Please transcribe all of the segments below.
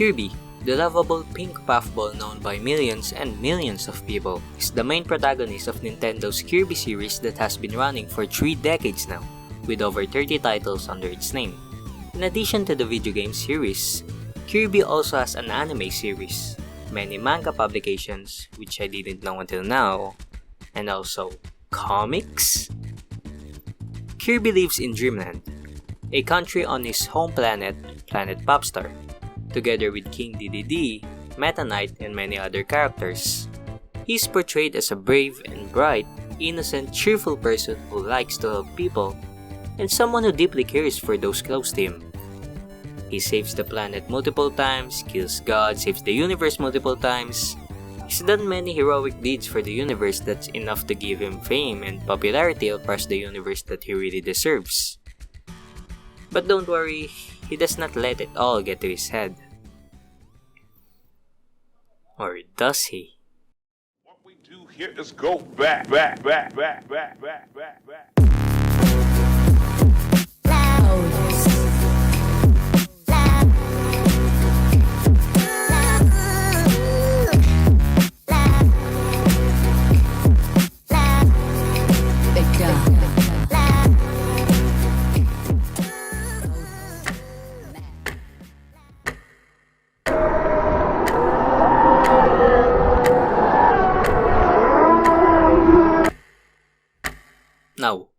Kirby, the lovable pink puffball known by millions and millions of people, is the main protagonist of Nintendo's Kirby series that has been running for 3 decades now, with over 30 titles under its name. In addition to the video game series, Kirby also has an anime series, many manga publications, which I didn't know until now, and also comics? Kirby lives in Dreamland, a country on his home planet, Planet Popstar, together with King Dedede, Meta Knight, and many other characters. He is portrayed as a brave and bright, innocent, cheerful person who likes to help people, and someone who deeply cares for those close to him. He saves the planet multiple times, kills gods, saves the universe multiple times. He's done many heroic deeds for the universe that's enough to give him fame and popularity across the universe that he really deserves. But don't worry, he does not let it all get to his head. Or does he? What we do here is go back. Now,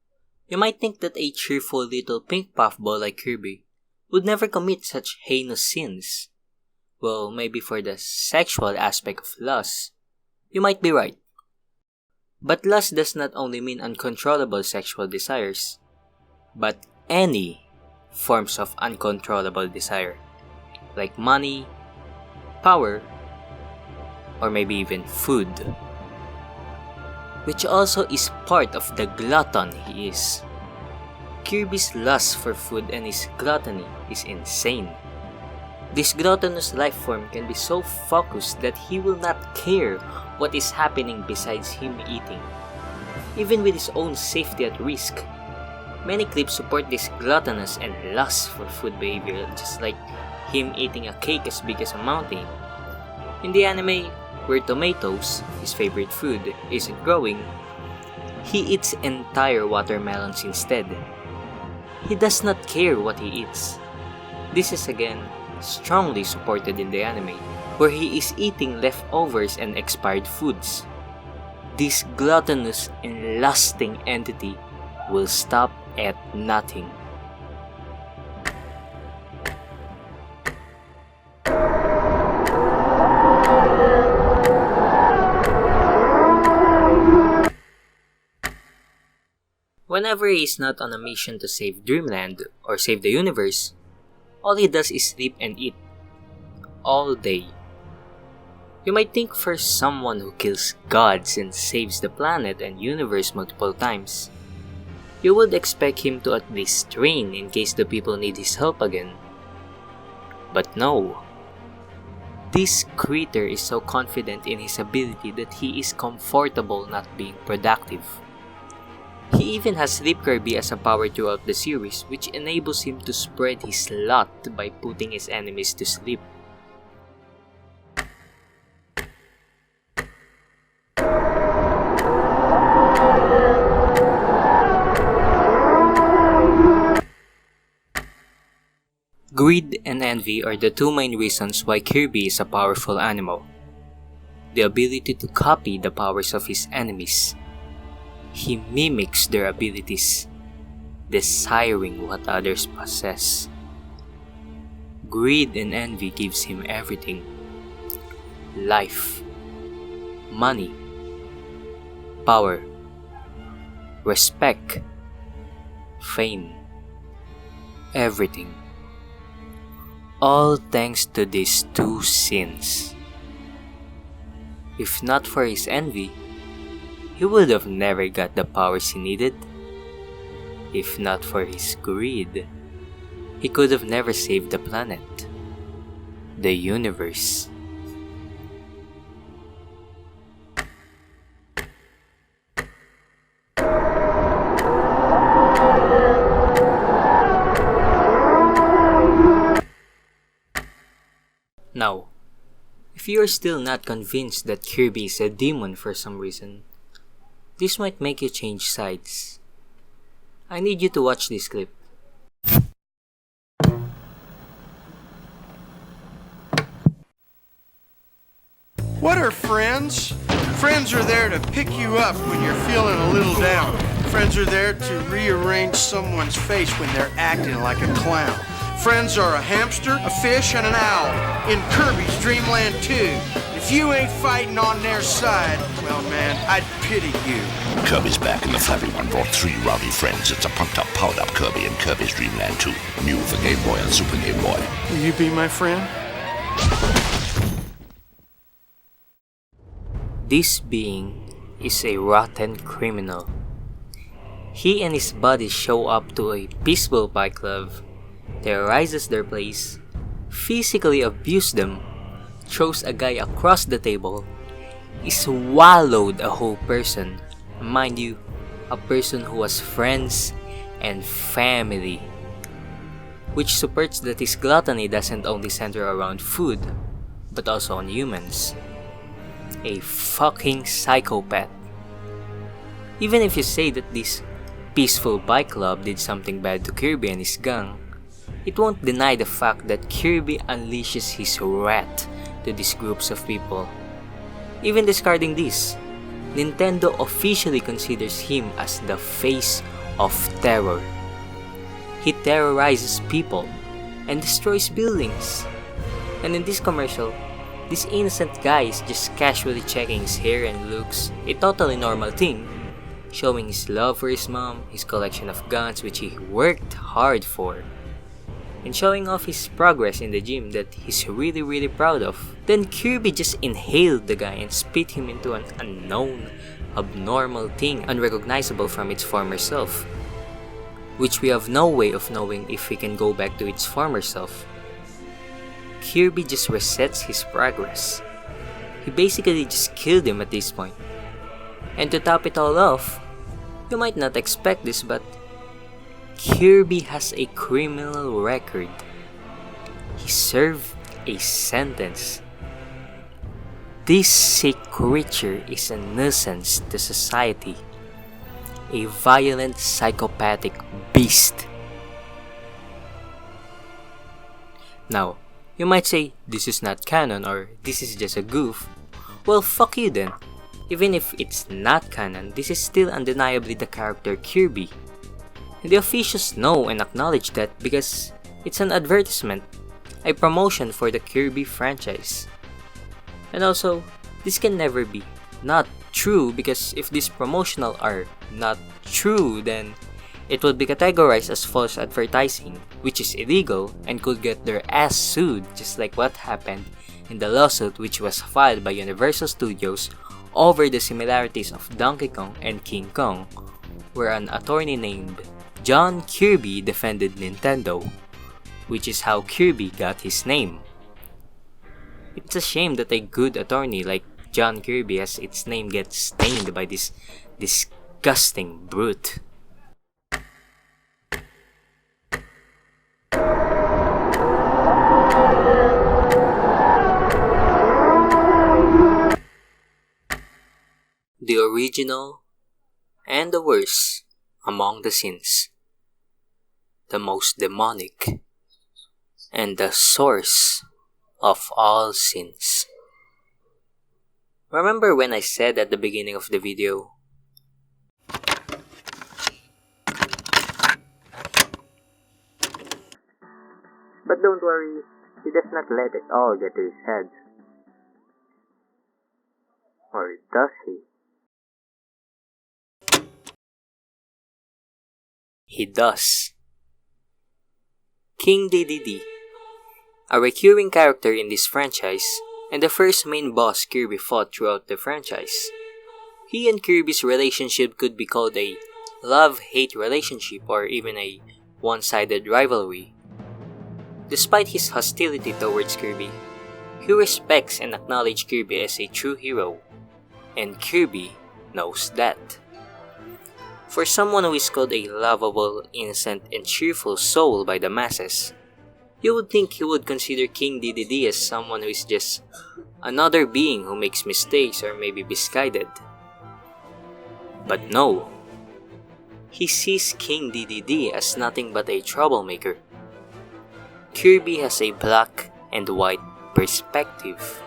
you might think that a cheerful little pink puffball like Kirby would never commit such heinous sins. Well, maybe for the sexual aspect of lust, you might be right. But lust does not only mean uncontrollable sexual desires, but any forms of uncontrollable desire, like money, power, or maybe even food. Which also is part of the glutton he is. Kirby's lust for food and his gluttony is insane. This gluttonous life form can be so focused that he will not care what is happening besides him eating, even with his own safety at risk. Many clips support this gluttonous and lust for food behavior, just like him eating a cake as big as a mountain. In the anime, where tomatoes, his favorite food, isn't growing, he eats entire watermelons instead. He does not care what he eats. This is again strongly supported in the anime, where he is eating leftovers and expired foods. This gluttonous and lusting entity will stop at nothing. Whenever he is not on a mission to save Dreamland or save the universe, all he does is sleep and eat. All day. You might think for someone who kills gods and saves the planet and universe multiple times, you would expect him to at least train in case the people need his help again. But no. This creature is so confident in his ability that he is comfortable not being productive. He even has Sleep Kirby as a power throughout the series, which enables him to spread his lot by putting his enemies to sleep. Greed and envy are the two main reasons why Kirby is a powerful animal. The ability to copy the powers of his enemies. He mimics their abilities, desiring what others possess. Greed and envy gives him everything. Life, money, power, respect, fame, everything. All thanks to these two sins. If not for his envy, he would have never got the powers he needed. If not for his greed, he could have never saved the planet, the universe. Now, if you are still not convinced that Kirby is a demon for some reason, this might make you change sides. I need you to watch this clip. What are friends? Friends are there to pick you up when you're feeling a little down. Friends are there to rearrange someone's face when they're acting like a clown. Friends are a hamster, a fish, and an owl in Kirby's Dreamland 2. If you ain't fighting on their side, well, man, I'd pity you. Kirby's back and the Flappy One brought 3 rowdy friends. It's a pumped-up, powered-up Kirby in Kirby's Dreamland 2. New for Game Boy and Super Game Boy. Will you be my friend? This being is a rotten criminal. He and his buddies show up to a peaceful bike club, terrorizes their place, physically abuse them, throws a guy across the table, swallowed a whole person, mind you, a person who has friends and family, which supports that his gluttony doesn't only center around food, but also on humans. A fucking psychopath. Even if you say that this peaceful bike club did something bad to Kirby and his gang, it won't deny the fact that Kirby unleashes his wrath to these groups of people. Even discarding this, Nintendo officially considers him as the face of terror. He terrorizes people and destroys buildings. And in this commercial, this innocent guy is just casually checking his hair and looks, a totally normal thing, showing his love for his mom, his collection of guns which he worked hard for, and showing off his progress in the gym that he's really proud of. Then Kirby just inhaled the guy and spit him into an unknown, abnormal thing unrecognizable from its former self, which we have no way of knowing if he can go back to its former self. Kirby just resets his progress. He basically just killed him at this point. And to top it all off, you might not expect this, but Kirby has a criminal record. He served a sentence. This sick creature is a nuisance to society, a violent psychopathic beast. Now, you might say, this is not canon or this is just a goof. Well, fuck you then. Even if it's not canon, this is still undeniably the character Kirby. And the officials know and acknowledge that because it's an advertisement, a promotion for the Kirby franchise. And also, this can never be not true because if these promotional are not true, then it would be categorized as false advertising, which is illegal and could get their ass sued, just like what happened in the lawsuit which was filed by Universal Studios over the similarities of Donkey Kong and King Kong, where an attorney named John Kirby defended Nintendo, which is how Kirby got his name. It's a shame that a good attorney like John Kirby has its name get stained by this disgusting brute. The original and the worst among the sins, the most demonic, and the source of all sins. Remember when I said at the beginning of the video, but don't worry, he does not let it all get to his head. Or does he? He does. King Dedede, a recurring character in this franchise, and the first main boss Kirby fought throughout the franchise. He and Kirby's relationship could be called a love-hate relationship or even a one-sided rivalry. Despite his hostility towards Kirby, he respects and acknowledges Kirby as a true hero, and Kirby knows that. For someone who is called a lovable, innocent, and cheerful soul by the masses, You would think he would consider King Dedede as someone who is just another being who makes mistakes or maybe misguided. But no. He sees King Dedede as nothing but a troublemaker. Kirby has a black and white perspective.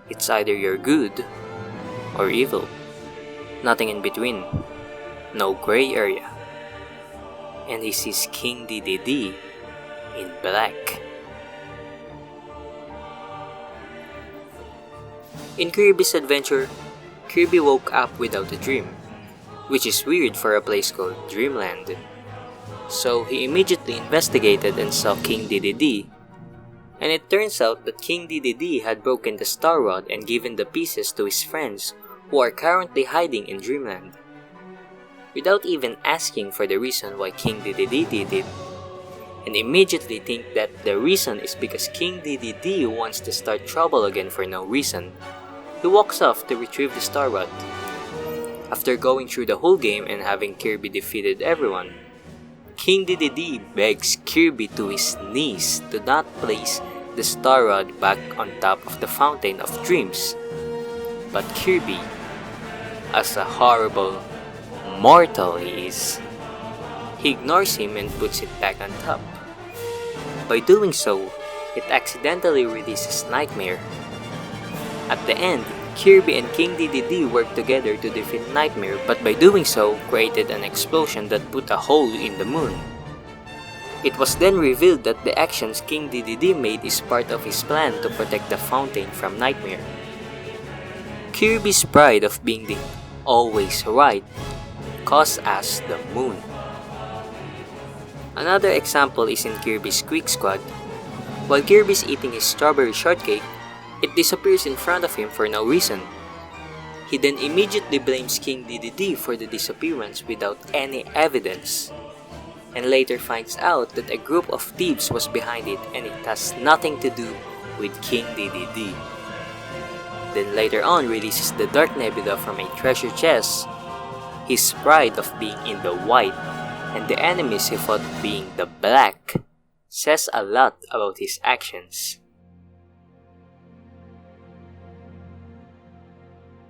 It's either you're good or evil. Nothing in between. No gray area. And he sees King Dedede in black. In Kirby's adventure, Kirby woke up without a dream, which is weird for a place called Dreamland. So he immediately investigated and saw King Dedede, and it turns out that King Dedede had broken the Star Rod and given the pieces to his friends who are currently hiding in Dreamland. Without even asking for the reason why King Dedede did it, and immediately think that the reason is because King Dedede wants to start trouble again for no reason, he walks off to retrieve the Star Rod. After going through the whole game and having Kirby defeated everyone, King Dedede begs Kirby to his knees to not place the Star Rod back on top of the Fountain of Dreams. But Kirby, as a horrible mortal he is, he ignores him and puts it back on top. By doing so, it accidentally releases Nightmare. At the end, Kirby and King Dedede worked together to defeat Nightmare, but by doing so, created an explosion that put a hole in the moon. It was then revealed that the actions King Dedede made is part of his plan to protect the fountain from Nightmare. Kirby's pride of being the always right cost us the moon. Another example is in Kirby's Quick Squad. While Kirby's eating his strawberry shortcake, it disappears in front of him for no reason. He then immediately blames King Dedede for the disappearance without any evidence, and later finds out that a group of thieves was behind it and it has nothing to do with King Dedede. Then later on releases the Dark Nebula from a treasure chest. His pride of being in the white and the enemies he fought being the black says a lot about his actions.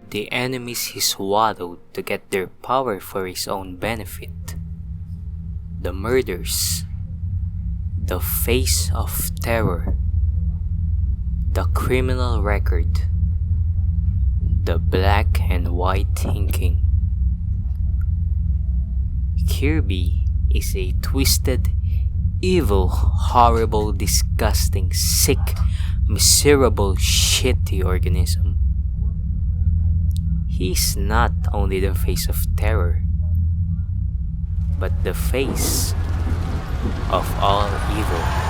The enemies he swallowed to get their power for his own benefit. The murders. The face of terror. The criminal record. The black and white thinking. Kirby is a twisted, evil, horrible, disgusting, sick, miserable, shitty organism. He's not only the face of terror, but the face of all evil.